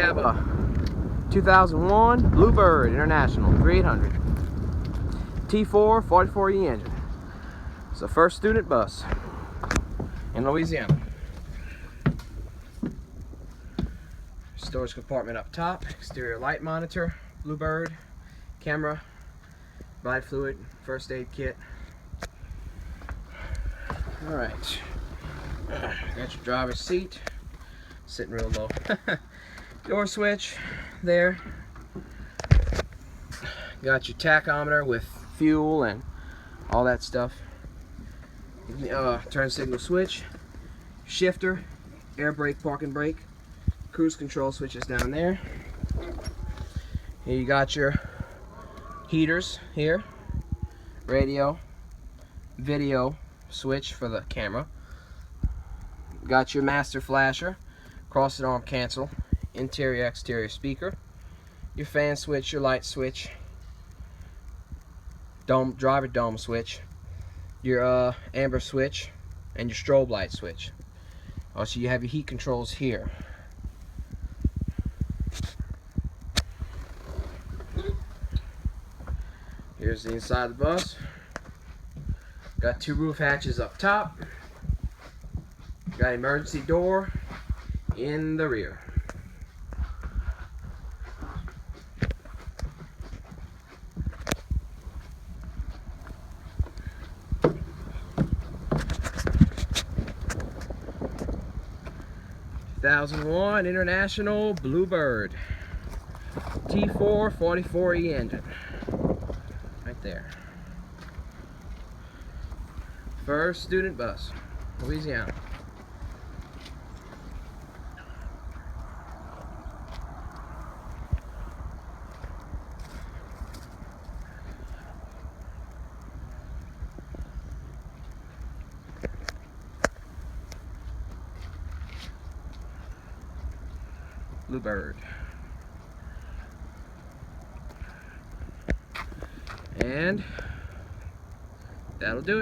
have a 2001 Bluebird International 3800 T4 44E engine. It's the first student bus in Louisiana. Storage compartment up top, exterior light monitor, Bluebird, camera, ride fluid, first aid kit. Alright, got your driver's seat, sitting real low. Door switch there. Got your tachometer with fuel and all that stuff. Turn signal switch, shifter, air brake, parking brake, cruise control switches down there. Here you got your heaters here, radio, video switch for the camera. Got your master flasher, crossing arm cancel, interior exterior speaker, your fan switch, your light switch, driver dome switch, your amber switch, and your strobe light switch. Also, you have your heat controls here. Here's the inside of the bus. Got two roof hatches up top. Got emergency door in the rear. (2001) International Bluebird T4 44E engine. Right there. First student bus, Louisiana. Bluebird. And that'll do it.